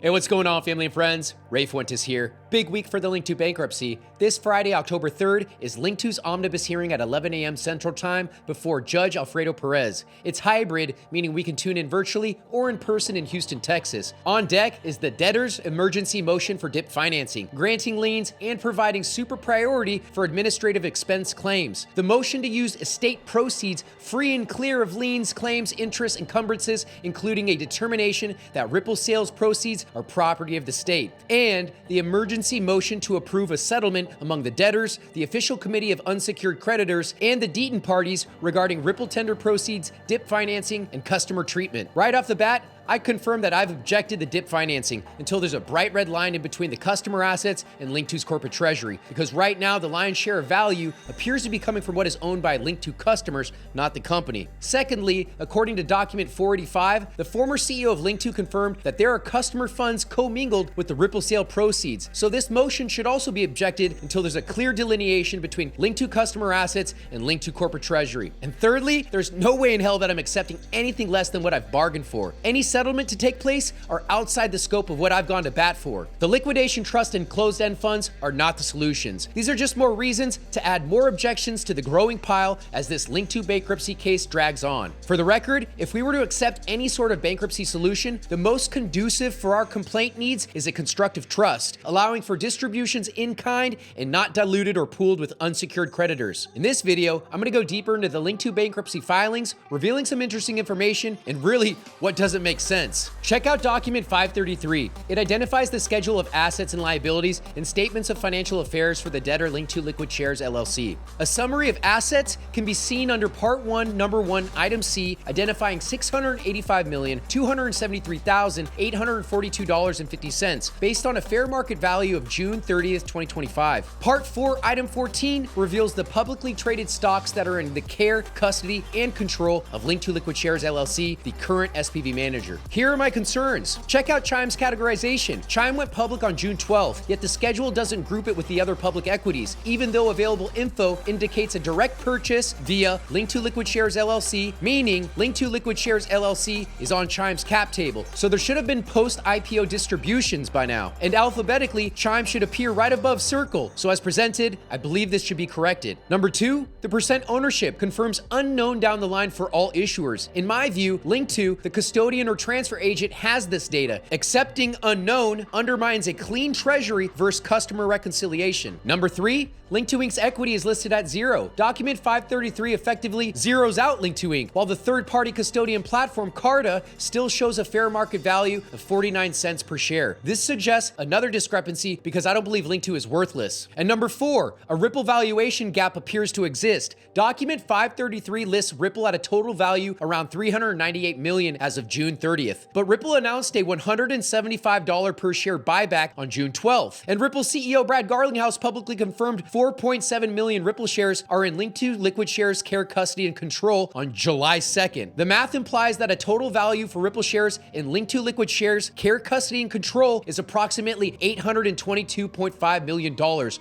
Hey, what's going on, family and friends? Ray Fuentes here. Big week for the Linqto Bankruptcy. This Friday, October 3rd, is Linqto's omnibus hearing at 11 a.m. Central Time before Judge Alfredo Perez. It's hybrid, meaning we can tune in virtually or in person in Houston, Texas. On deck is the Debtors emergency motion for DIP financing, granting liens and providing super priority for administrative expense claims. The motion to use estate proceeds free and clear of liens, claims, interest, encumbrances, including a determination that Ripple sales proceeds are property of the state, and the emergency motion to approve a settlement among the debtors, the official committee of unsecured creditors, and the Deaton Parties regarding Ripple tender proceeds, DIP financing, and customer treatment. Right off the bat, I confirm that I've objected to DIP financing until there's a bright red line in between the customer assets and Linqto's corporate treasury, because right now the lion's share of value appears to be coming from what is owned by Linqto customers, not the company. Secondly, according to document 485, the former CEO of Linqto confirmed that there are customer funds commingled with the Ripple sale proceeds, so this motion should also be objected until there's a clear delineation between Linqto customer assets and Linqto corporate treasury. And thirdly, there's no way in hell that I'm accepting anything less than what I've bargained for. Any settlement to take place are outside the scope of what I've gone to bat for. The liquidation trust and closed-end funds are not the solutions. These are just more reasons to add more objections to the growing pile as this Linqto bankruptcy case drags on. For the record, if we were to accept any sort of bankruptcy solution, the most conducive for our complaint needs is a constructive trust, allowing for distributions in kind and not diluted or pooled with unsecured creditors. In this video, I'm going to go deeper into the Linqto bankruptcy filings, revealing some interesting information and really what doesn't make sense. Check out document 533. It identifies the schedule of assets and liabilities and statements of financial affairs for the debtor Linqto Liquid Shares LLC. A summary of assets can be seen under Part 1, Number 1, Item C, identifying $685,273,842.50 based on a fair market value of June 30th, 2025. Part 4, Item 14 reveals the publicly traded stocks that are in the care, custody, and control of Linqto Liquid Shares LLC, the current SPV manager. Here are my concerns. Check out Chime's categorization. Chime went public on June 12th, yet the schedule doesn't group it with the other public equities, even though available info indicates a direct purchase via Linqto Liquid Shares LLC, meaning Linqto Liquid Shares LLC is on Chime's cap table. So there should have been post-IPO distributions by now. And alphabetically, Chime should appear right above Circle. So as presented, I believe this should be corrected. Number 2, the percent ownership confirms unknown down the line for all issuers. In my view, Linqto, the custodian or transfer agent, has this data. Accepting unknown undermines a clean treasury versus customer reconciliation. Number 3, Linqto Inc.'s equity is listed at 0. Document 533 effectively zeroes out Linqto Inc., while the third-party custodian platform, Carta, still shows a fair market value of 49 cents per share. This suggests another discrepancy because I don't believe Linqto is worthless. And number 4, a Ripple valuation gap appears to exist. Document 533 lists Ripple at a total value around $398 million as of June 30th. But Ripple announced a $175 per share buyback on June 12th. And Ripple CEO Brad Garlinghouse publicly confirmed 4.7 million Ripple shares are in Linqto Liquid Shares care, custody, and control on July 2nd. The math implies that a total value for Ripple shares in Linqto Liquid Shares care, custody, and control is approximately $822.5 million,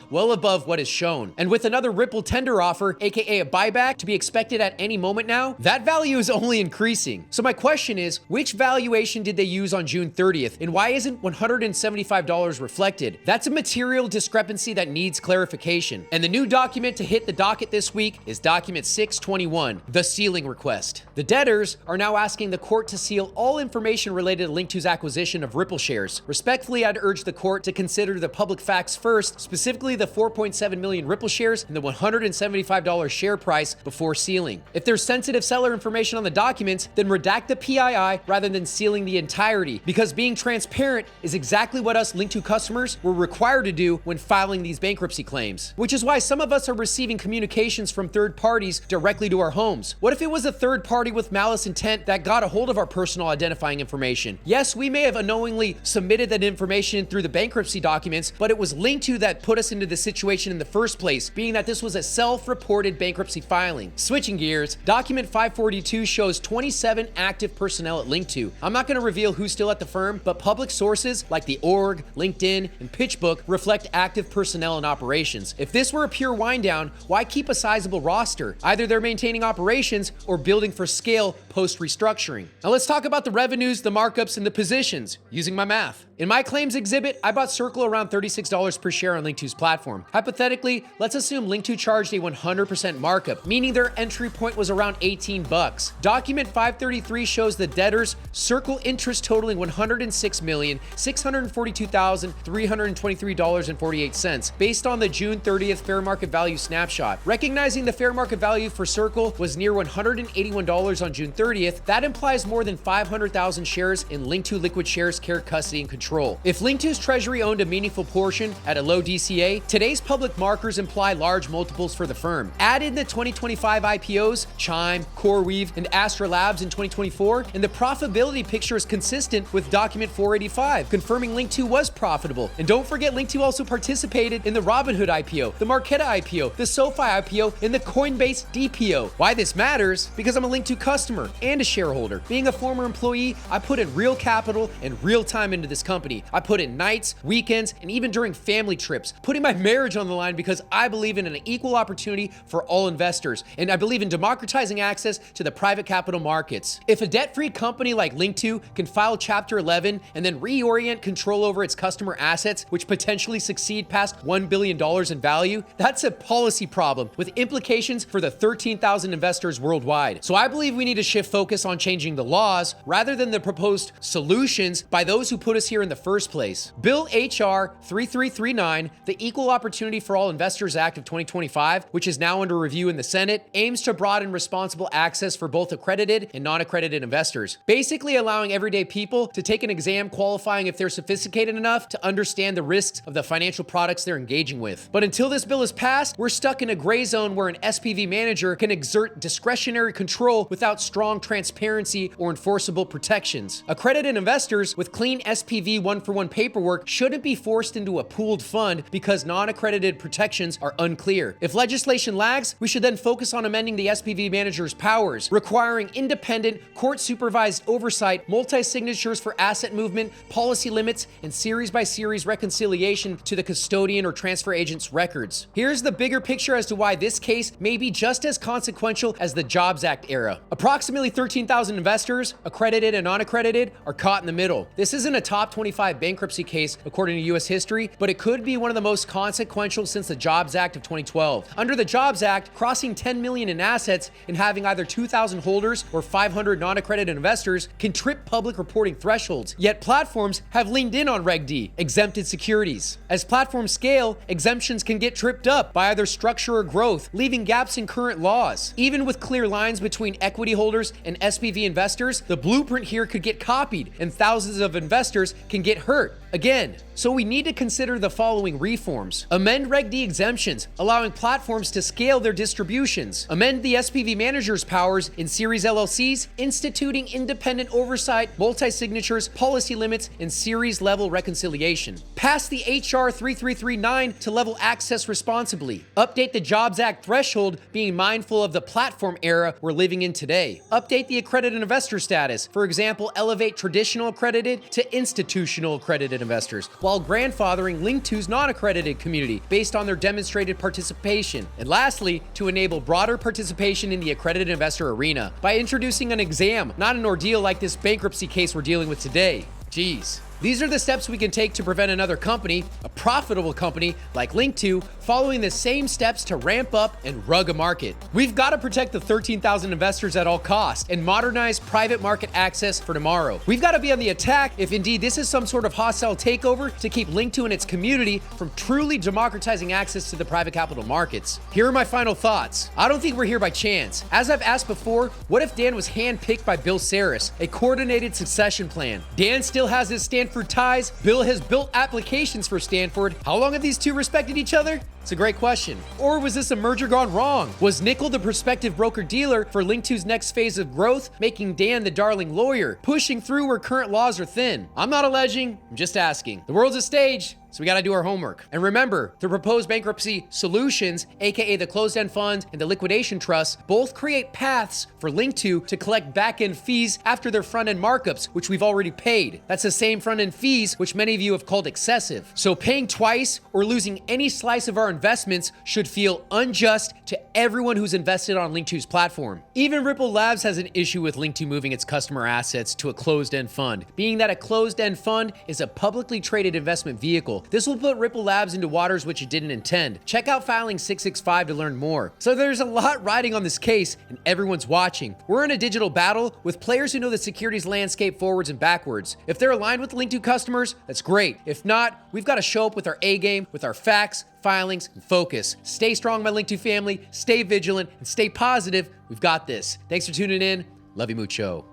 well above what is shown. And with another Ripple tender offer, aka a buyback, to be expected at any moment now, that value is only increasing. So my question is, which valuation did they use on June 30th, and why isn't $175 reflected? That's a material discrepancy that needs clarification. And the new document to hit the docket this week is document 621, the sealing request. The debtors are now asking the court to seal all information related to Linqto's acquisition of Ripple shares. Respectfully, I'd urge the court to consider the public facts first, specifically the 4.7 million Ripple shares and the $175 share price before sealing. If there's sensitive seller information on the documents, then redact the PII rather than sealing the entirety, because being transparent is exactly what us Linqto customers were required to do when filing these bankruptcy claims. Which is why some of us are receiving communications from third parties directly to our homes. What if it was a third party with malice intent that got a hold of our personal identifying information? Yes, we may have unknowingly submitted that information through the bankruptcy documents, but it was Linqto that put us into this situation in the first place, being that this was a self-reported bankruptcy filing. Switching gears, document 542 shows 27 active personnel at Linqto. I'm not going to reveal who's still at the firm, but public sources like the org, LinkedIn, and PitchBook reflect active personnel and operations. If this were a pure wind down, why keep a sizable roster? Either they're maintaining operations or building for scale post-restructuring. Now let's talk about the revenues, the markups, and the positions using my math. In my claims exhibit, I bought Circle around $36 per share on Linqto's platform. Hypothetically, let's assume Linqto charged a 100% markup, meaning their entry point was around 18 bucks. Document 533 shows the debtors Circle interest totaling $106,642,323.48 based on the June 30th fair market value snapshot. Recognizing the fair market value for Circle was near $181 on June 30th, that implies more than 500,000 shares in Linqto liquid shares carried custody and control. If Linqto's treasury owned a meaningful portion at a low DCA, today's public markers imply large multiples for the firm. Add in the 2025 IPOs, Chime, CoreWeave, and Astra Labs in 2024, and the profitability picture is consistent with document 485, confirming Linqto was profitable. And don't forget, Linqto also participated in the Robinhood IPO, the Marqeta IPO, the SoFi IPO, and the Coinbase DPO. Why this matters? Because I'm a Linqto customer and a shareholder. Being a former employee, I put in real capital and real time into this company. I put in nights, weekends, and even during family trips, putting my marriage on the line because I believe in an equal opportunity for all investors, and I believe in democratizing access to the private capital markets. If a debt-free company like Linqto can file Chapter 11 and then reorient control over its customer assets, which potentially succeed past $1 billion in value, that's a policy problem with implications for the 13,000 investors worldwide. So I believe we need to shift focus on changing the laws rather than the proposed solutions by those who put us here in the first place. Bill HR 3339, the Equal Opportunity for All Investors Act of 2025, which is now under review in the Senate, aims to broaden responsible access for both accredited and non-accredited investors, basically allowing everyday people to take an exam qualifying if they're sophisticated enough to understand the risks of the financial products they're engaging with. But until this bill is passed, we're stuck in a gray zone where an SPV manager can exert discretionary control without strong transparency or enforceable protections. Accredited investors with clean SPV one-for-one paperwork shouldn't be forced into a pooled fund because non-accredited protections are unclear. If legislation lags, we should then focus on amending the SPV manager's powers, requiring independent, court-supervised oversight, multi-signatures for asset movement, policy limits, and series-by-series reconciliation to the custodian or transfer agent's records. Here's the bigger picture as to why this case may be just as consequential as the Jobs Act era. Approximately 13,000 investors, accredited and non-accredited, are caught in the middle. This isn't a top 25 bankruptcy case according to U.S. history, but it could be one of the most consequential since the Jobs Act of 2012. Under the Jobs Act, crossing 10 million in assets and having either 2,000 holders or 500 non-accredited investors can trip public reporting thresholds. Yet platforms have leaned in on Reg D, exempted securities. As platforms scale, exemptions can get tripped up by either structure or growth, leaving gaps in current laws. Even with clear lines between equity holders and SPV investors, the blueprint here could get copied and thousands of investors can get hurt. Again, so we need to consider the following reforms. Amend Reg D exemptions, allowing platforms to scale their distributions. Amend the SPV manager's powers in series LLCs, instituting independent oversight, multi-signatures, policy limits, and series-level reconciliation. Pass the HR 3339 to level access responsibly. Update the Jobs Act threshold, being mindful of the platform era we're living in today. Update the accredited investor status. For example, elevate traditional accredited to institutional accredited investors, while grandfathering Linqto's non-accredited community based on their demonstrated participation. And lastly, to enable broader participation in the accredited investor arena by introducing an exam, not an ordeal like this bankruptcy case we're dealing with today. Jeez. These are the steps we can take to prevent another company, a profitable company like Linqto, following the same steps to ramp up and rug a market. We've got to protect the 13,000 investors at all costs and modernize private market access for tomorrow. We've got to be on the attack if indeed this is some sort of hostile takeover to keep Linqto and its community from truly democratizing access to the private capital markets. Here are my final thoughts. I don't think we're here by chance. As I've asked before, what if Dan was handpicked by Bill Saris, a coordinated succession plan? Dan still has his Stanford ties. Bill has built applications for Stanford. How long have these two respected each other? It's a great question. Or was this a merger gone wrong? Was Nickel the prospective broker-dealer for Linqto's next phase of growth, making Dan the darling lawyer, pushing through where current laws are thin? I'm not alleging, I'm just asking. The world's a stage, so we gotta do our homework. And remember, the proposed bankruptcy solutions, aka the closed-end fund and the liquidation trust, both create paths for Linqto to collect back-end fees after their front-end markups, which we've already paid. That's the same front-end fees which many of you have called excessive. So paying twice or losing any slice of our investments should feel unjust to everyone who's invested on Linqto's platform. Even Ripple Labs has an issue with Linqto moving its customer assets to a closed-end fund, being that a closed-end fund is a publicly traded investment vehicle. This will put Ripple Labs into waters which it didn't intend. Check out filing 665 to learn more. So there's a lot riding on this case, and everyone's watching. We're in a digital battle with players who know the securities landscape forwards and backwards. If they're aligned with Linqto customers, that's great. If not, we've got to show up with our A game, with our facts, filings, and focus. Stay strong, my Linqto family. Stay vigilant and stay positive. We've got this. Thanks for tuning in. Love you mucho.